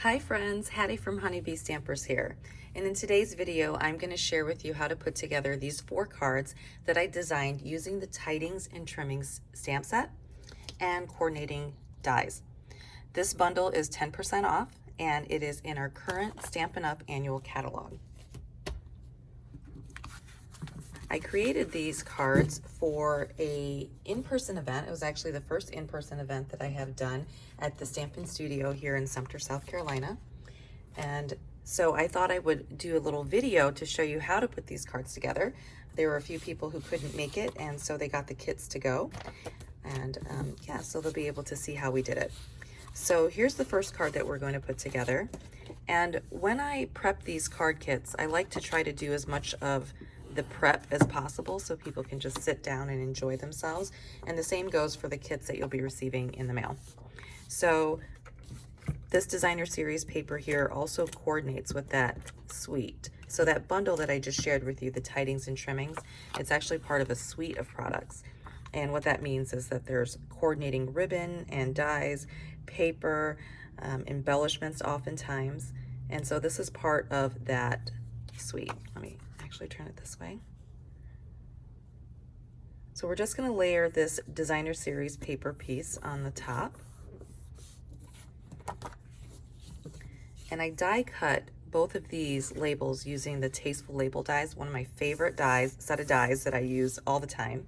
Hi friends, Hattie from Honeybee Stampers here. And in today's video, I'm going to share with you how to put together these 4 cards that I designed using the Tidings and Trimmings stamp set and coordinating dies. This bundle is 10% off and it is in our current Stampin' Up annual catalog. I created these cards for a in-person event. It was actually the first in-person event that I have done at the Stampin' Studio here in Sumter, South Carolina. And so I thought I would do a little video to show you how to put these cards together. There were a few people who couldn't make it, and so they got the kits to go. And yeah, so they'll be able to see how we did it. So here's the first card that we're going to put together. And when I prep these card kits, I like to try to do as much of the prep as possible so people can just sit down and enjoy themselves. And the same goes for the kits that you'll be receiving in the mail. So this designer series paper here also coordinates with that suite. So that bundle that I just shared with you, the Tidings and Trimmings, it's actually part of a suite of products. And what that means is that there's coordinating ribbon and dies, paper, embellishments oftentimes. And so this is part of that suite. Let me actually turn it this way. So we're just going to layer this designer series paper piece on the top. And I die cut both of these labels using the Tasteful Label dies, one of my favorite dies, set of dies that I use all the time.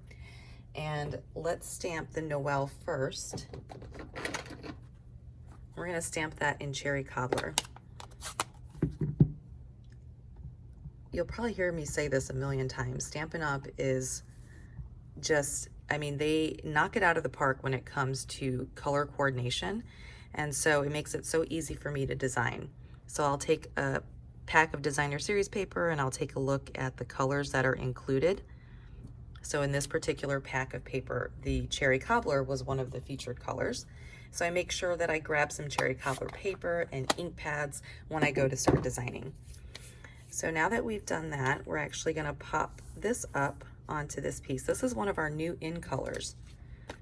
And let's stamp the Noel first. We're going to stamp that in Cherry Cobbler. You'll probably hear me say this a million times. Stampin' Up is just, I mean, they knock it out of the park when it comes to color coordination. And so it makes it so easy for me to design. So I'll take a pack of designer series paper and I'll take a look at the colors that are included. So in this particular pack of paper, the Cherry Cobbler was one of the featured colors. So I make sure that I grab some Cherry Cobbler paper and ink pads when I go to start designing. So now that we've done that, we're actually going to pop this up onto this piece. This is one of our new in colors.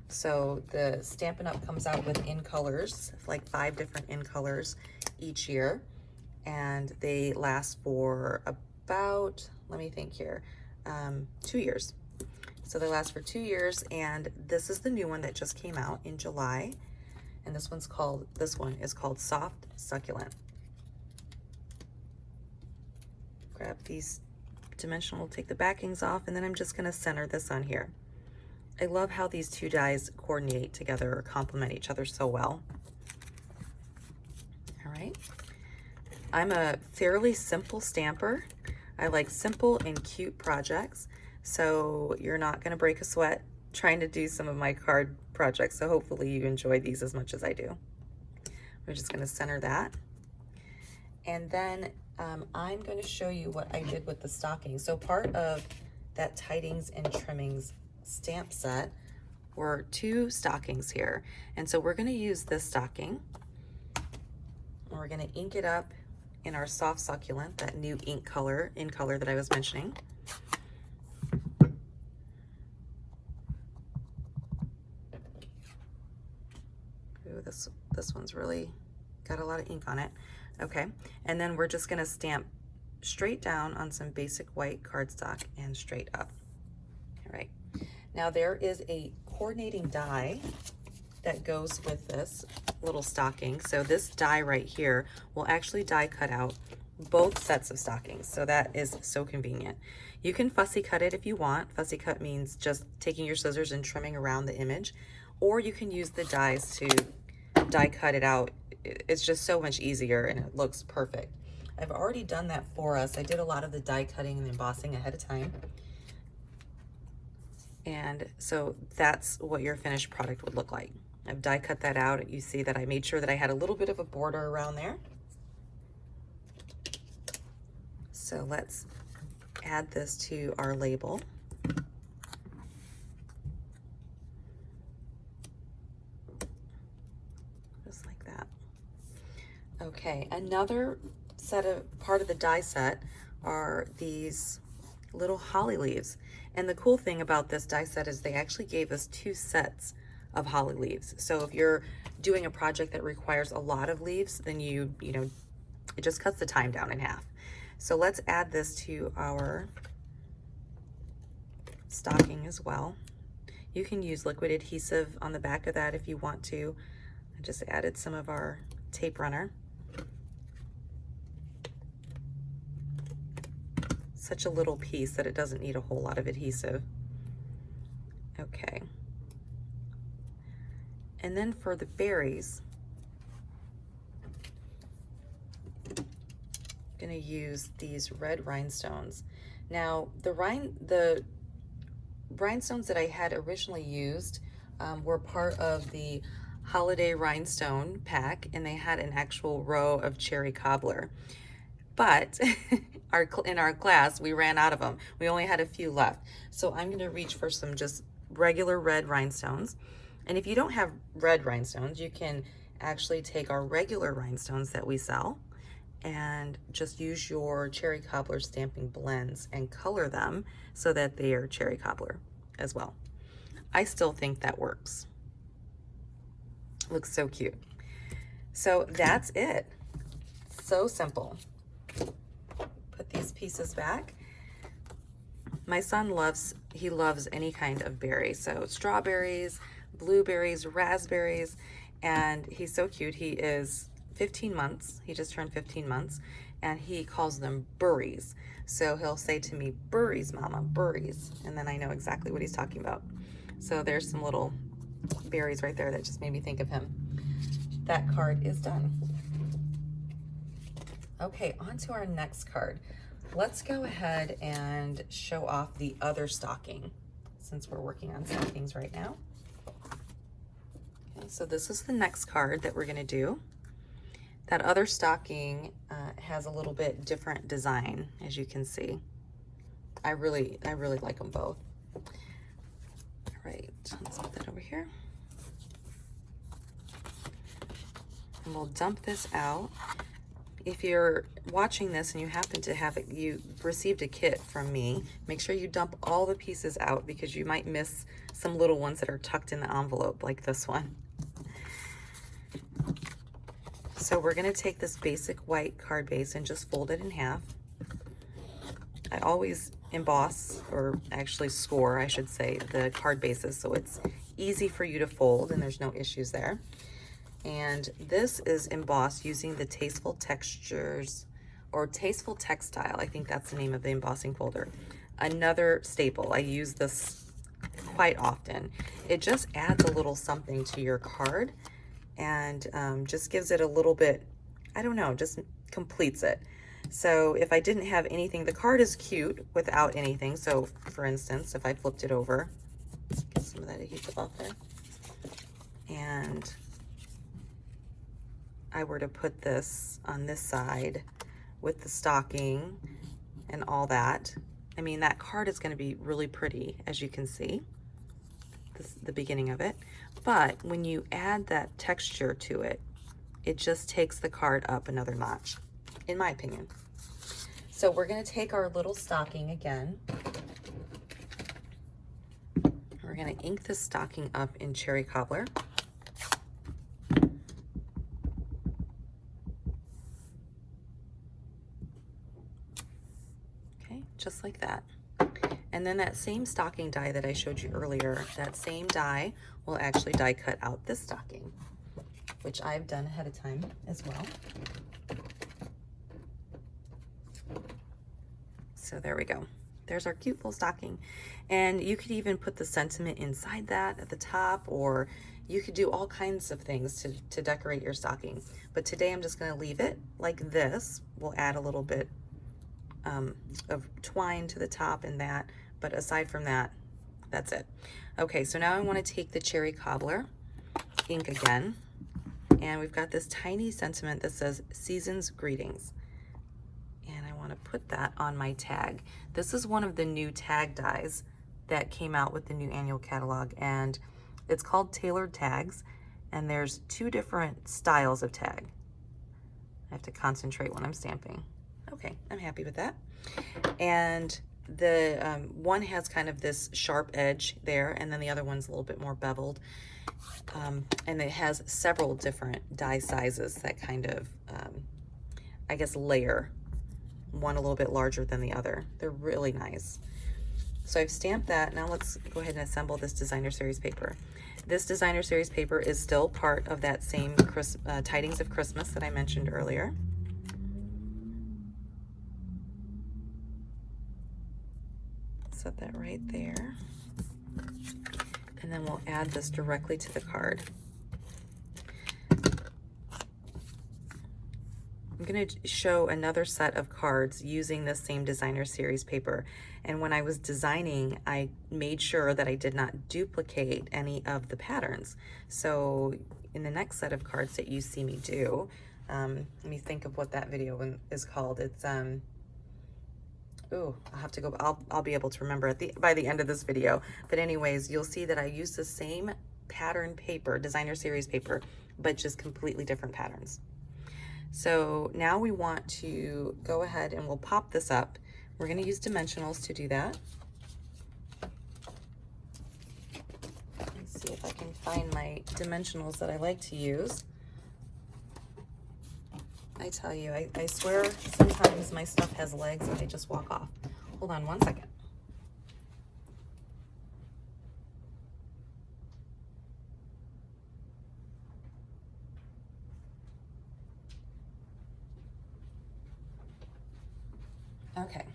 So the Stampin' Up comes out with in colors, like 5 different in colors each year. And they last for about, let me think here, 2 years. So they last for 2 years, and this is the new one that just came out in July. And this one is called Soft Succulent. Grab these dimensional, take the backings off, and then I'm just gonna center this on here. I love how these two dies coordinate together or complement each other so well. All right. I'm a fairly simple stamper. I like simple and cute projects, so you're not gonna break a sweat trying to do some of my card projects, so hopefully you enjoy these as much as I do. We're just gonna center that. And then I'm going to show you what I did with the stocking. So part of that Tidings and Trimmings stamp set were 2 stockings here. And so we're going to use this stocking. And we're going to ink it up in our Soft Succulent, that new in color that I was mentioning. Ooh, this one's really got a lot of ink on it. Okay, and then we're just gonna stamp straight down on some basic white cardstock and straight up. All right, now there is a coordinating die that goes with this little stocking. So this die right here will actually die cut out both sets of stockings. So that is so convenient. You can fussy cut it if you want. Fussy cut means just taking your scissors and trimming around the image, or you can use the dies to die cut it out. It's just so much easier and it looks perfect. I've already done that for us. I did a lot of the die cutting and embossing ahead of time. And so that's what your finished product would look like. I've die cut that out. You see that I made sure that I had a little bit of a border around there. So let's add this to our label. Just like that. Okay, another part of the die set are these little holly leaves. And the cool thing about this die set is they actually gave us 2 sets of holly leaves. So if you're doing a project that requires a lot of leaves, then you know, it just cuts the time down in half. So let's add this to our stocking as well. You can use liquid adhesive on the back of that if you want to. I just added some of our tape runner. Such a little piece that it doesn't need a whole lot of adhesive. Okay. And then for the berries, I'm gonna use these red rhinestones. Now, the rhinestones that I had originally used were part of the holiday rhinestone pack, and they had an actual row of cherry cobbler. But in our class, we ran out of them. We only had a few left. So I'm gonna reach for some just regular red rhinestones. And if you don't have red rhinestones, you can actually take our regular rhinestones that we sell and just use your cherry cobbler stamping blends and color them so that they are cherry cobbler as well. I still think that works. Looks so cute. So that's it. So simple. Put these pieces back. My son loves any kind of berry. So strawberries, blueberries, raspberries, and he's so cute. He is 15 months. He just turned 15 months, and he calls them burries. So he'll say to me, "Burries, Mama, burries," and then I know exactly what he's talking about. So there's some little berries right there that just made me think of him. That card is done. Okay, on to our next card. Let's go ahead and show off the other stocking since we're working on stockings right now. Okay, so this is the next card that we're gonna do. That other stocking has a little bit different design, as you can see. I really like them both. All right, let's put that over here. And we'll dump this out. If you're watching this and you happen to have it, you received a kit from me, make sure you dump all the pieces out because you might miss some little ones that are tucked in the envelope like this one. So we're gonna take this basic white card base and just fold it in half. I always emboss, or actually score, I should say, the card bases so it's easy for you to fold and there's no issues there. And this is embossed using the Tasteful Textures, or Tasteful Textile, I think that's the name of the embossing folder. Another staple, I use this quite often. It just adds a little something to your card and just gives it a little bit, I don't know, just completes it. So if I didn't have anything, the card is cute without anything. So for instance, if I flipped it over, get some of that adhesive off there, and I were to put this on this side with the stocking and all that, I mean, that card is going to be really pretty, as you can see. This is the beginning of it. But when you add that texture to it, it just takes the card up another notch, in my opinion. So we're going to take our little stocking again. We're going to ink the stocking up in cherry cobbler. Okay, just like that. And then that same stocking die that I showed you earlier, that same die will actually die cut out this stocking, which I've done ahead of time as well. So there we go. There's our cute little stocking. And you could even put the sentiment inside that at the top, or you could do all kinds of things to decorate your stocking. But today I'm just gonna leave it like this. We'll add a little bit of twine to the top and that, but aside from that, that's it. Okay, so now I want to take the cherry cobbler ink again, and we've got this tiny sentiment that says Season's Greetings, and I want to put that on my tag. This is one of the new tag dies that came out with the new annual catalog, and it's called Tailored Tags, and there's 2 different styles of tag. I have to concentrate when I'm stamping. Okay, I'm happy with that. And The one has kind of this sharp edge there, and then the other one's a little bit more beveled. And it has several different die sizes that kind of, I guess, layer one a little bit larger than the other. They're really nice. So I've stamped that. Now let's go ahead and assemble this designer series paper. This designer series paper is still part of that same Tidings of Christmas that I mentioned earlier. Set that right there. And then we'll add this directly to the card. I'm going to show another set of cards using this same designer series paper. And when I was designing, I made sure that I did not duplicate any of the patterns. So in the next set of cards that you see me do, let me think of what that video is called. It's, ooh, I'll have to go, I'll be able to remember by the end of this video. But anyways, you'll see that I use the same pattern paper, designer series paper, but just completely different patterns. So now we want to go ahead and we'll pop this up. We're going to use dimensionals to do that. Let's see if I can find my dimensionals that I like to use. I tell you, I swear sometimes my stuff has legs and they just walk off. Hold on one second. Okay,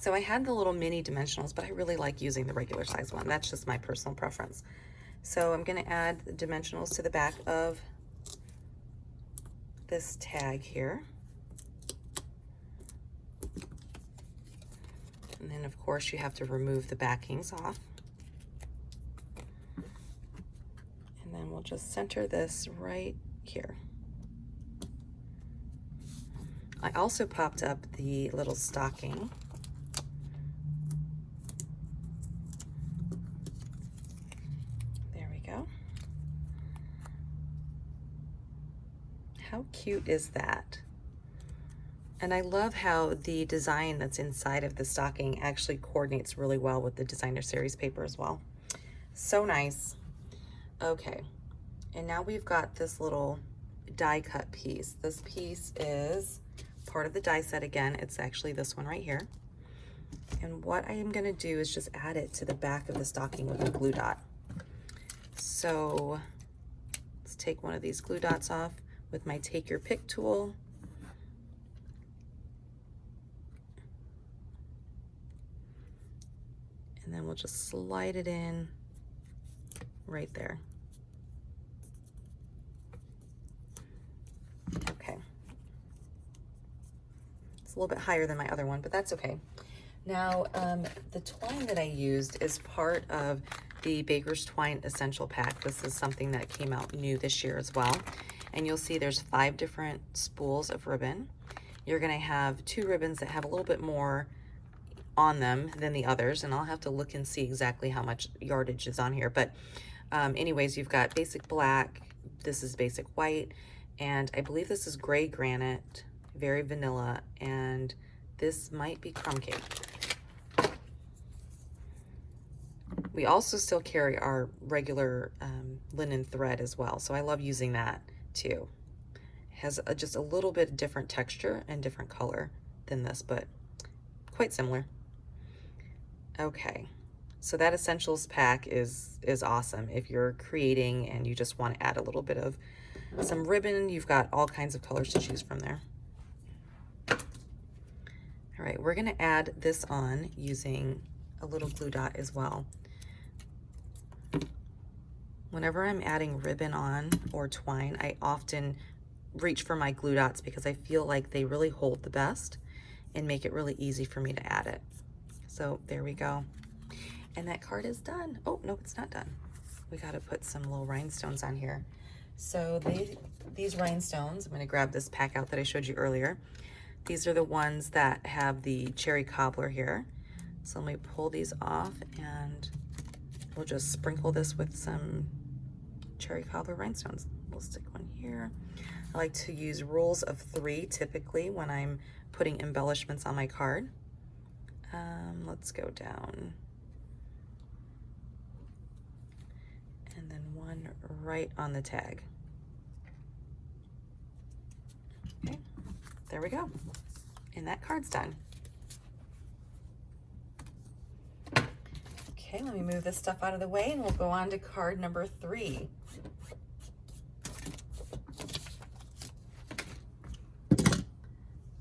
so I had the little mini dimensionals, but I really like using the regular size one. That's just my personal preference. So I'm going to add the dimensionals to the back of this tag here. And then of course you have to remove the backings off. And then we'll just center this right here. I also popped up the little stocking. There we go. How cute is that? And I love how the design that's inside of the stocking actually coordinates really well with the designer series paper as well. So nice. Okay, and now we've got this little die cut piece. This piece is part of the die set again. It's actually this one right here. And what I am going to do is just add it to the back of the stocking with a glue dot. So let's take one of these glue dots off with my take your pick tool. And then we'll just slide it in right there. Okay. It's a little bit higher than my other one, but that's okay. Now, the twine that I used is part of the Baker's Twine Essential Pack. This is something that came out new this year as well. And you'll see there's 5 different spools of ribbon. You're gonna have 2 ribbons that have a little bit more on them than the others, and I'll have to look and see exactly how much yardage is on here. But anyways, you've got basic black, this is basic white, and I believe this is gray granite, very vanilla, and this might be crumb cake. We also still carry our regular linen thread as well, so I love using that too. It has just a little bit different texture and different color than this, but quite similar. Okay, so that essentials pack is awesome. If you're creating and you just want to add a little bit of some ribbon, you've got all kinds of colors to choose from there. All right, we're gonna add this on using a little glue dot as well. Whenever I'm adding ribbon on or twine, I often reach for my glue dots because I feel like they really hold the best and make it really easy for me to add it. So there we go. And that card is done. Oh, no, it's not done. We got to put some little rhinestones on here. So these rhinestones, I'm going to grab this pack out that I showed you earlier. These are the ones that have the cherry cobbler here. So let me pull these off and we'll just sprinkle this with some cherry cobbler rhinestones. We'll stick one here. I like to use rules of 3 typically when I'm putting embellishments on my card. Let's go down. And then one right on the tag. Okay, there we go. And that card's done. Okay, let me move this stuff out of the way and we'll go on to card number 3.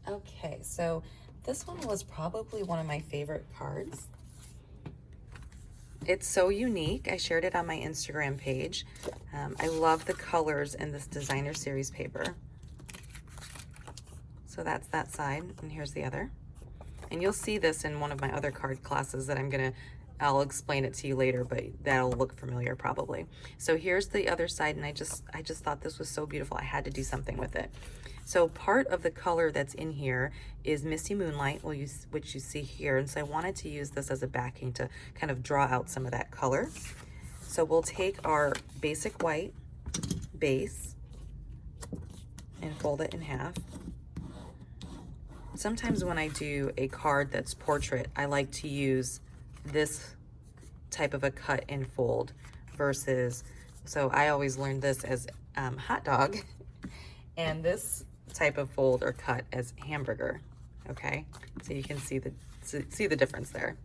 Okay, so this one was probably one of my favorite cards. It's so unique. I shared it on my Instagram page. I love the colors in this designer series paper. So that's that side, and here's the other. And you'll see this in one of my other card classes that I'll explain it to you later, but that'll look familiar probably. So here's the other side, and I just thought this was so beautiful. I had to do something with it. So part of the color that's in here is Misty Moonlight, which you see here. And so I wanted to use this as a backing to kind of draw out some of that color. So we'll take our basic white base and fold it in half. Sometimes when I do a card that's portrait, I like to use this type of a cut and fold versus, so I always learned this as hot dog, and this type of fold or cut as hamburger. Okay, so you can see the difference there.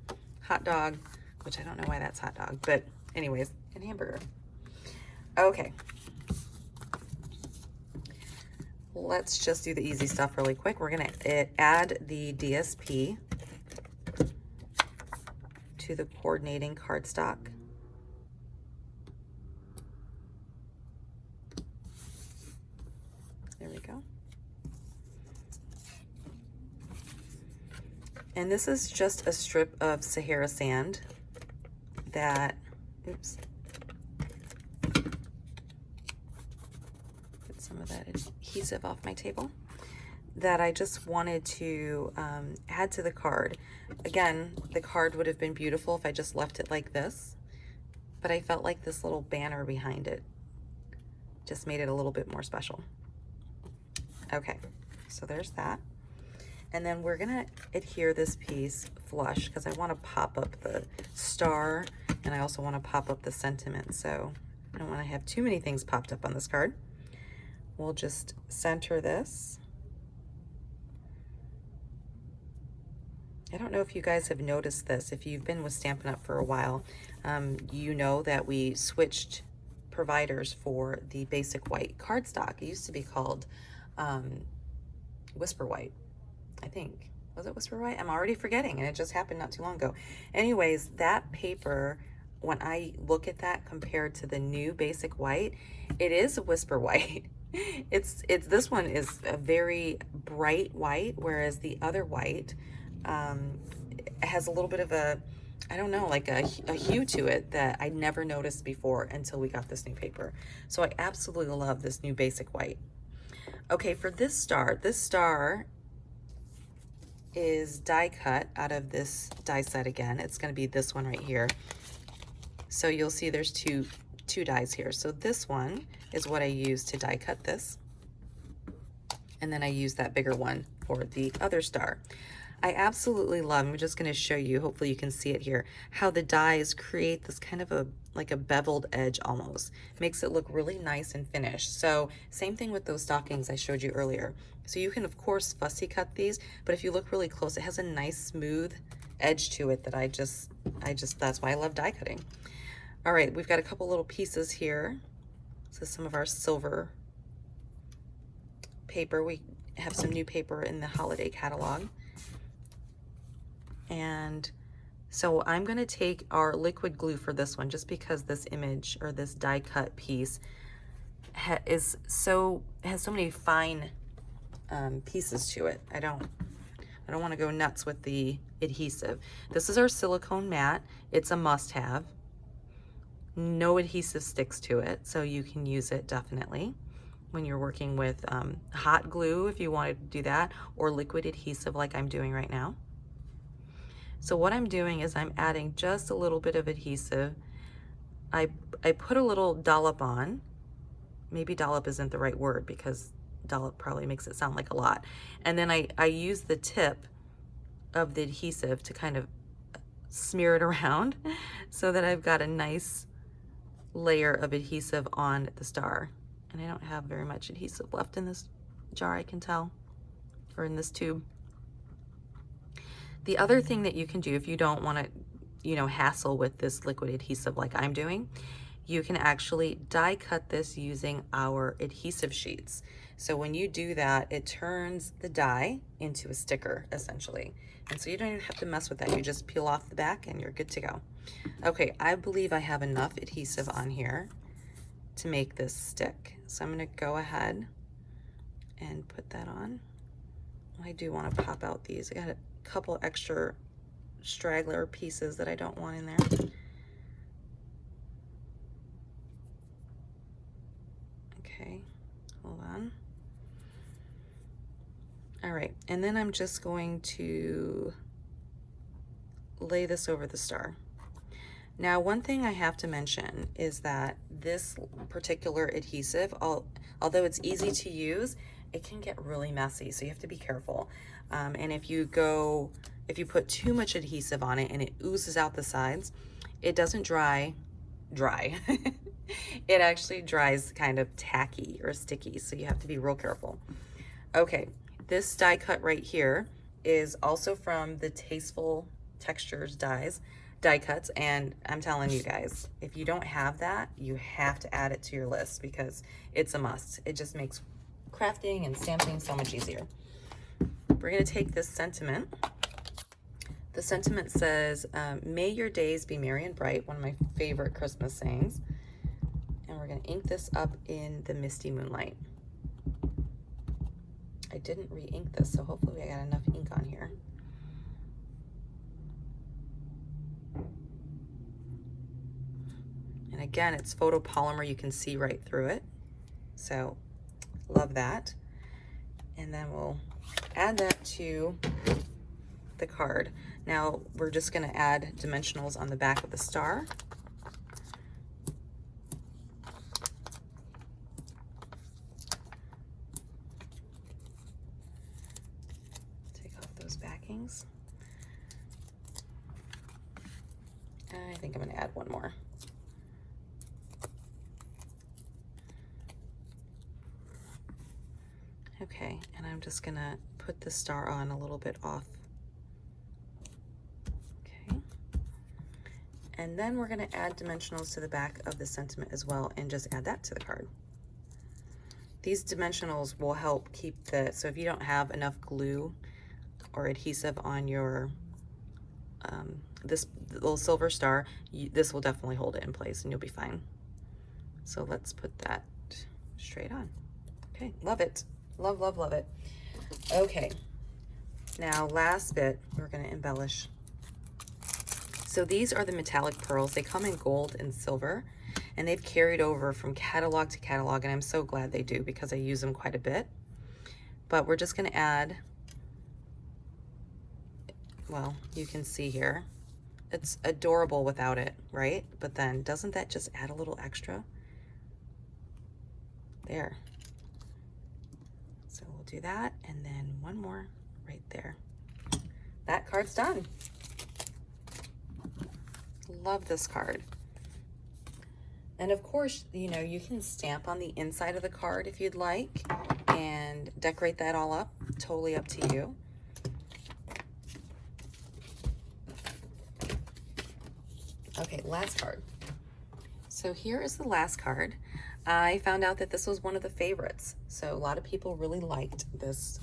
Hot dog, which I don't know why that's hot dog, but anyways, and hamburger. Okay, let's just do the easy stuff really quick. We're gonna add the DSP to the coordinating cardstock. There we go. And this is just a strip of Sahara sand that, oops, get some of that adhesive off my table, that I just wanted to add to the card. Again, the card would have been beautiful if I just left it like this, but I felt like this little banner behind it just made it a little bit more special. Okay, so there's that. And then we're gonna adhere this piece flush because I want to pop up the star and I also want to pop up the sentiment. So I don't want to have too many things popped up on this card. We'll just center this. I don't know if you guys have noticed this. If you've been with Stampin' Up! For a while, you know that we switched providers for the basic white cardstock. It used to be called Whisper White, I think. Was it Whisper White? I'm already forgetting, and it just happened not too long ago. Anyways, that paper, when I look at that compared to the new basic white, it is a Whisper White. It's this one is a very bright white, whereas the other white has a little bit of a, I don't know, like a hue to it that I never noticed before until we got this new paper. So I absolutely love this new basic white. Okay, for this star is die cut out of this die set again. It's going to be this one right here. So you'll see there's two dies here. So this one is what I use to die cut this. And then I use that bigger one for the other star. I absolutely love, I'm just going to show you, hopefully you can see it here, how the dies create this kind of like a beveled edge almost. Makes it look really nice and finished. So same thing with those stockings I showed you earlier. So you can of course fussy cut these, but if you look really close, it has a nice smooth edge to it that I just that's why I love die cutting. All right, we've got a couple little pieces here. So some of our silver paper. We have some new paper in the holiday catalog. And so I'm going to take our liquid glue for this one, just because this image or this die cut piece has so many fine pieces to it. I don't want to go nuts with the adhesive. This is our silicone mat. It's a must-have. No adhesive sticks to it, so you can use it definitely when you're working with hot glue if you wanted to do that, or liquid adhesive like I'm doing right now. So what I'm doing is I'm adding just a little bit of adhesive. I put a little dollop on. Maybe dollop isn't the right word because dollop probably makes it sound like a lot. And then I use the tip of the adhesive to kind of smear it around so that I've got a nice layer of adhesive on the star. And I don't have very much adhesive left in this jar, I can tell, or in this tube. The other thing that you can do if you don't want to, you know, hassle with this liquid adhesive like I'm doing, you can actually die cut this using our adhesive sheets. So when you do that, it turns the die into a sticker, essentially. And so you don't even have to mess with that. You just peel off the back and you're good to go. Okay, I believe I have enough adhesive on here to make this stick. So I'm gonna go ahead and put that on. I do wanna pop out these. I got a couple extra straggler pieces that I don't want in there. Okay, hold on. All right, and then I'm just going to lay this over the star. Now, one thing I have to mention is that this particular adhesive, although it's easy to use, it can get really messy, so you have to be careful. And if you put too much adhesive on it and it oozes out the sides, it doesn't dry. It actually dries kind of tacky or sticky, so you have to be real careful. Okay, this die cut right here is also from the Tasteful Textures die cuts, and I'm telling you guys, if you don't have that, you have to add it to your list because it's a must. It just makes crafting and stamping so much easier. We're gonna take this sentiment. The sentiment says, may your days be merry and bright, one of my favorite Christmas sayings. And we're gonna ink this up in the misty moonlight. I didn't re-ink this, so hopefully I got enough ink on here. And again, it's photopolymer, you can see right through it. So, love that. And then we'll add that to the card. Now, we're just gonna add dimensionals on the back of the star. Take off those backings. I think I'm gonna add one more. Okay, and I'm just gonna put the star on a little bit off. Okay. And then we're gonna add dimensionals to the back of the sentiment as well and just add that to the card. These dimensionals will help keep so if you don't have enough glue or adhesive on your, this little silver star, this will definitely hold it in place and you'll be fine. So let's put that straight on. Okay, love it. Love, love, love it. Okay, now last bit, we're gonna embellish. So these are the metallic pearls. They come in gold and silver, and they've carried over from catalog to catalog, and I'm so glad they do because I use them quite a bit. But we're just gonna add, well, you can see here, it's adorable without it, right? But then doesn't that just add a little extra? There. So we'll do that, and then one more right there. That card's done. Love this card. And of course, you know, you can stamp on the inside of the card if you'd like and decorate that all up. Totally up to you. Okay, last card. So here is the last card. I found out that this was one of the favorites. So a lot of people really liked this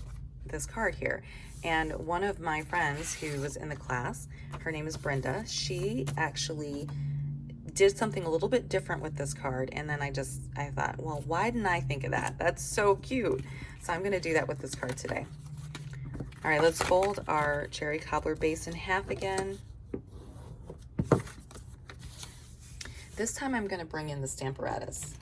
card here. And one of my friends who was in the class, her name is Brenda, she actually did something a little bit different with this card. And then I thought, well, why didn't I think of that? That's so cute. So I'm gonna do that with this card today. All right, let's fold our cherry cobbler base in half again. This time I'm gonna bring in the Stamparatus.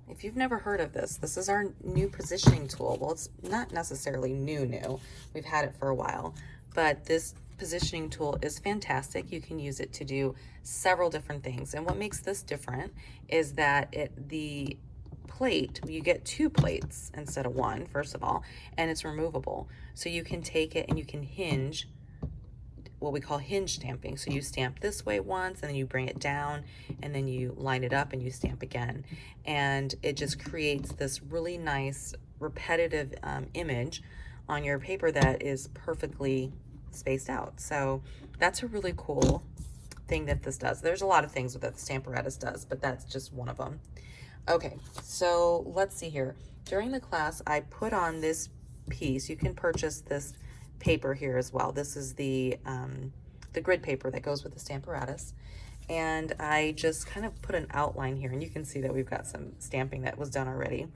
If you've never heard of this, this is our new positioning tool. Well, it's not necessarily new. We've had it for a while, but this positioning tool is fantastic. You can use it to do several different things. And what makes this different is that the plate, you get 2 plates instead of 1, first of all, and it's removable. So you can take it and you can hinge, what we call hinge stamping. So you stamp this way once, and then you bring it down, and then you line it up and you stamp again. And it just creates this really nice repetitive image on your paper that is perfectly spaced out. So that's a really cool thing that this does. There's a lot of things that the Stamparatus does, but that's just one of them. Okay, so let's see here. During the class, I put on this piece. You can purchase this paper here as well. This is the grid paper that goes with the Stamparatus. And I just kind of put an outline here, and you can see that we've got some stamping that was done already.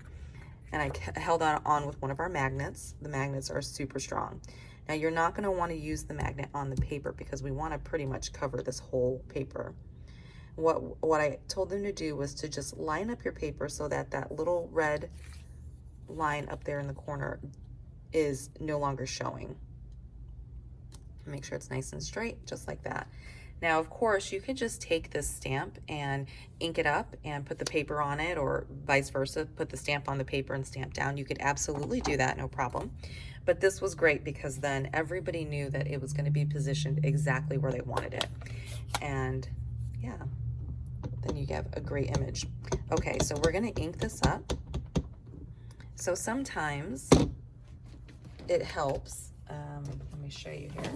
And I held on with one of our magnets. The magnets are super strong. Now you're not going to want to use the magnet on the paper because we want to pretty much cover this whole paper. What I told them to do was to just line up your paper so that that little red line up there in the corner is no longer showing. Make sure it's nice and straight, just like that. Now, of course, you could just take this stamp and ink it up and put the paper on it, or vice versa, put the stamp on the paper and stamp down. You could absolutely do that, no problem. But this was great because then everybody knew that it was going to be positioned exactly where they wanted it. And yeah, then you have a great image. Okay, so we're going to ink this up. So sometimes it helps, let me show you here,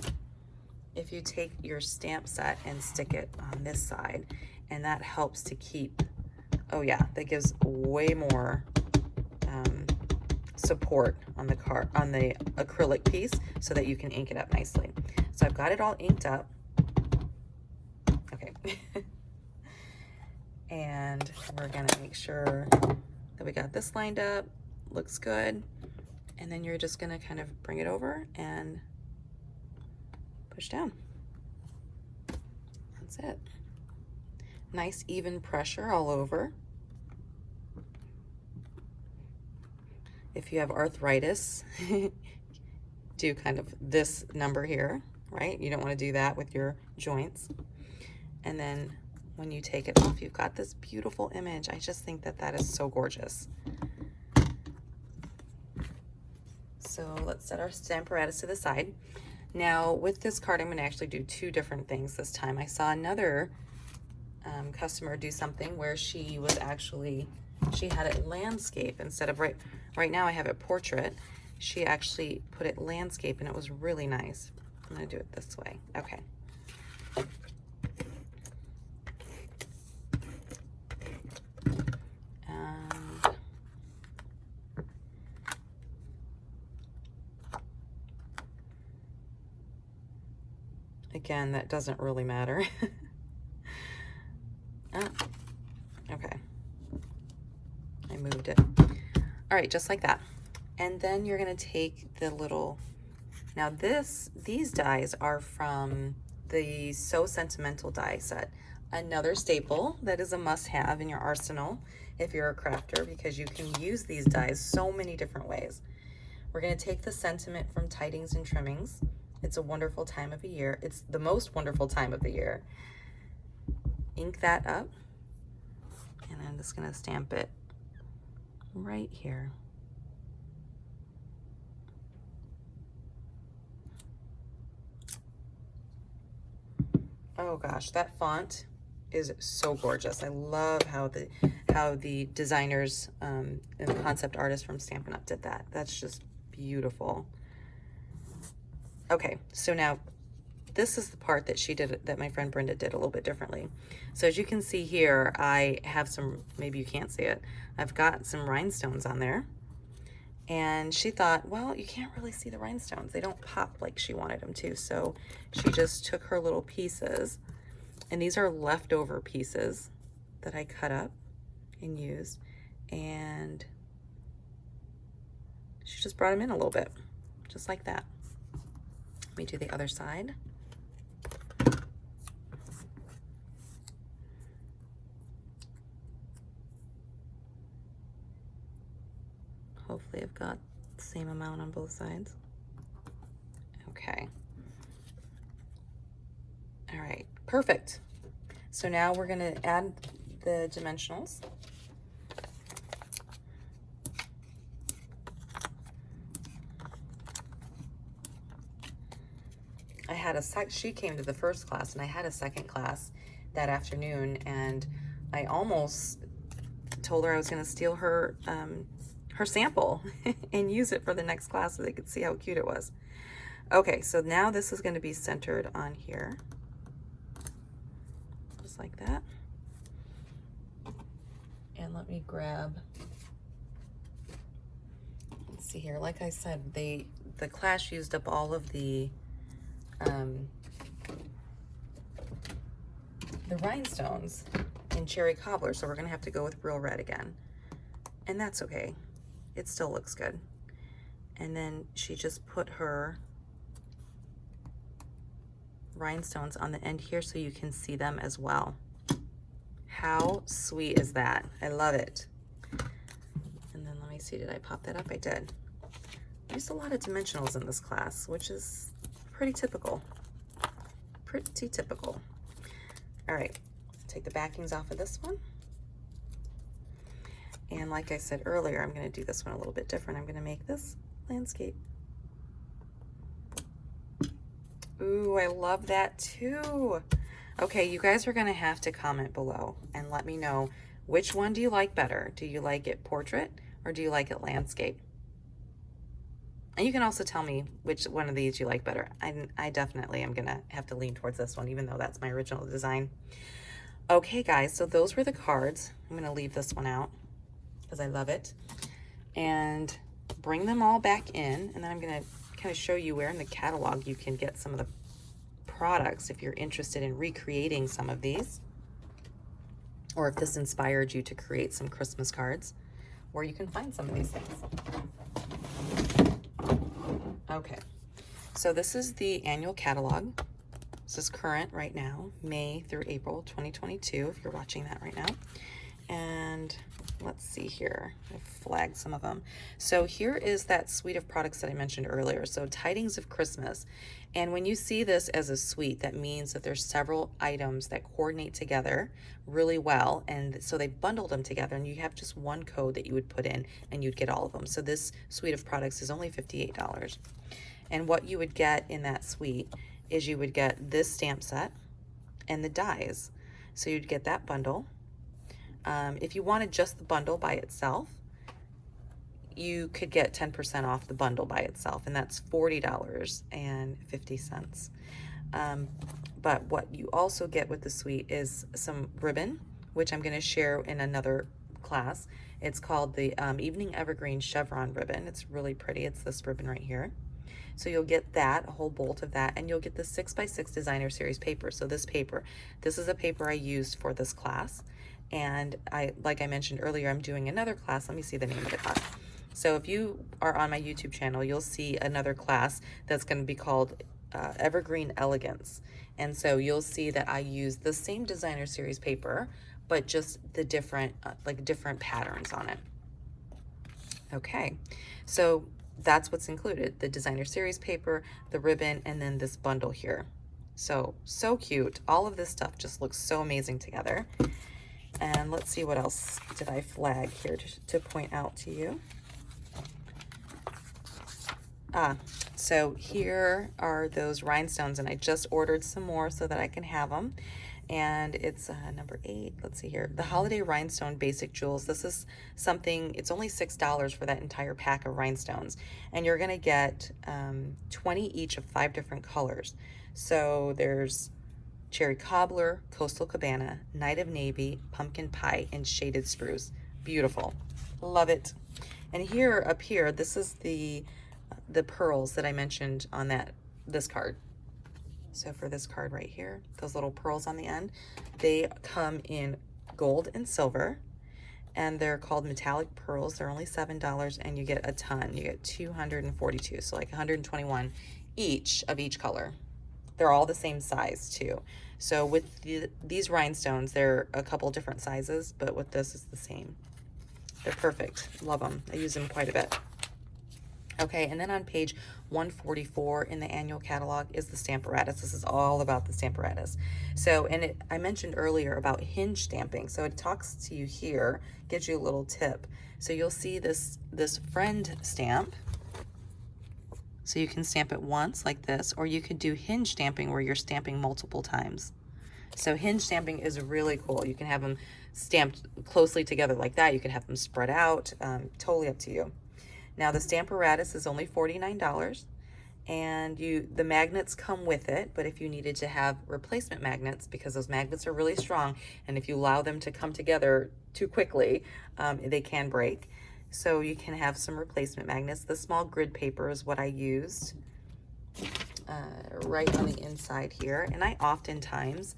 if you take your stamp set and stick it on this side, and that helps to keep, oh yeah, that gives way more support on the acrylic piece so that you can ink it up nicely. So I've got it all inked up. Okay. And we're gonna make sure that we got this lined up, looks good. And then you're just gonna kind of bring it over and push down. That's it. Nice even pressure all over. If you have arthritis, do kind of this number here, right? You don't want to do that with your joints. And then when you take it off, you've got this beautiful image. I just think that that is so gorgeous. So let's set our Stamparatus to the side. Now with this card, I'm going to actually do 2 different things this time. I saw another customer do something where she had it landscape instead of right now I have it portrait. She actually put it landscape, and it was really nice. I'm going to do it this way. Okay. Again, that doesn't really matter. Oh, okay. I moved it. All right, just like that. And then you're gonna take the little, now these dies are from the So Sentimental die set. Another staple that is a must-have in your arsenal if you're a crafter, because you can use these dies so many different ways. We're gonna take the sentiment from Tidings and Trimmings. It's a wonderful time of the year. It's the most wonderful time of the year. Ink that up, and I'm just gonna stamp it right here. Oh gosh, that font is so gorgeous. I love how the designers and the concept artists from Stampin' Up did that. That's just beautiful. Okay, so now this is the part that she did, that my friend Brenda did a little bit differently. So as you can see here, I have some, maybe you can't see it, I've got some rhinestones on there. And she thought, well, you can't really see the rhinestones. They don't pop like she wanted them to. So she just took her little pieces, and these are leftover pieces that I cut up and used, and she just brought them in a little bit, just like that. Let me do the other side. Hopefully I've got the same amount on both sides. Okay. All right, perfect. So now we're gonna add the dimensionals. I had she came to the first class and I had a second class that afternoon, and I almost told her I was going to steal her her sample and use it for the next class so they could see how cute it was. Okay, so now this is going to be centered on here, just like that. And let me grab, let's see here, like I said, the class used up all of the rhinestones in cherry cobbler, so we're gonna have to go with real red again, and that's okay, it still looks good. And then she just put her rhinestones on the end here so you can see them as well. How sweet is that? I love it. And then let me see, did I pop that up? I did. I used a lot of dimensionals in this class, which is pretty typical. Pretty typical. All right, take the backings off of this one. And like I said earlier, I'm gonna do this one a little bit different. I'm gonna make this landscape. Ooh, I love that too. Okay, you guys are gonna have to comment below and let me know, which one do you like better? Do you like it portrait or do you like it landscape? And you can also tell me which one of these you like better. I definitely am gonna have to lean towards this one, even though that's my original design. Okay guys, so those were the cards. I'm gonna leave this one out because I love it. And bring them all back in, and then I'm gonna kind of show you where in the catalog you can get some of the products if you're interested in recreating some of these, or if this inspired you to create some Christmas cards, where you can find some of these things. Okay, so this is the annual catalog. This is current right now, May through April 2022, if you're watching that right now. And let's see here, I flagged some of them. So here is that suite of products that I mentioned earlier. So Tidings of Christmas. And when you see this as a suite, that means that there's several items that coordinate together really well. And so they bundled them together, and you have just one code that you would put in and you'd get all of them. So this suite of products is only $58. And what you would get in that suite is you would get this stamp set and the dies. So you'd get that bundle. If you wanted just the bundle by itself, you could get 10% off the bundle by itself, and that's $40.50. But what you also get with the suite is some ribbon, which I'm going to share in another class. It's called the Evening Evergreen Chevron ribbon. It's really pretty. It's this ribbon right here. So you'll get that, a whole bolt of that, and you'll get the 6x6 Designer Series paper. So this paper, this is a paper I used for this class. And like I mentioned earlier, I'm doing another class. Let me see the name of the class. So if you are on my YouTube channel, you'll see another class that's going to be called Evergreen Elegance. And so you'll see that I use the same Designer Series paper, but just the different, different patterns on it. Okay, so that's what's included: the Designer Series paper, the ribbon, and then this bundle here. So cute. All of this stuff just looks so amazing together. And let's see, what else did I flag here to point out to you. So here are those rhinestones, and I just ordered some more so that I can have them. And it's number 8. Let's see here, the Holiday Rhinestone Basic Jewels. This is something, it's only $6 for that entire pack of rhinestones, and you're gonna get 20 each of 5 different colors. So there's Cherry Cobbler, Coastal Cabana, Night of Navy, Pumpkin Pie, and Shaded Spruce. Beautiful. Love it. And here, up here, this is the pearls that I mentioned on this card. So for this card right here, those little pearls on the end, they come in gold and silver, and they're called metallic pearls. They're only $7, and you get a ton. You get 242, so like 121 each of each color. They're all the same size too. So with these rhinestones, they're a couple different sizes, but with this is the same. They're perfect. Love them. I use them quite a bit. Okay, and then on page 144 in the annual catalog is the Stamparatus. This is all about the Stamparatus. So, and I mentioned earlier about hinge stamping. So it talks to you here, gives you a little tip. So you'll see this friend stamp. So you can stamp it once like this, or you could do hinge stamping where you're stamping multiple times. So hinge stamping is really cool. You can have them stamped closely together like that. You can have them spread out, totally up to you. Now the Stamparatus is only $49, and the magnets come with it, but if you needed to have replacement magnets, because those magnets are really strong, and if you allow them to come together too quickly, they can break. So you can have some replacement magnets. The small grid paper is what I used right on the inside here, and I oftentimes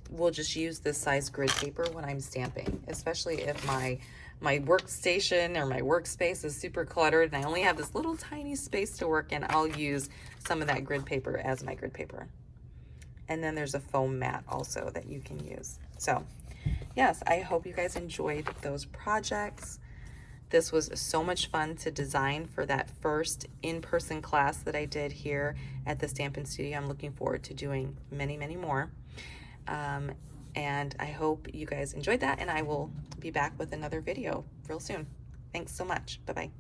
will just use this size grid paper when I'm stamping, especially if my workstation or my workspace is super cluttered and I only have this little tiny space to work in. I'll use some of that grid paper as my grid paper. And then there's a foam mat also that you can use. So yes, I hope you guys enjoyed those projects. This was so much fun to design for that first in-person class that I did here at the Stampin' Studio. I'm looking forward to doing many, many more. And I hope you guys enjoyed that, and I will be back with another video real soon. Thanks so much. Bye-bye.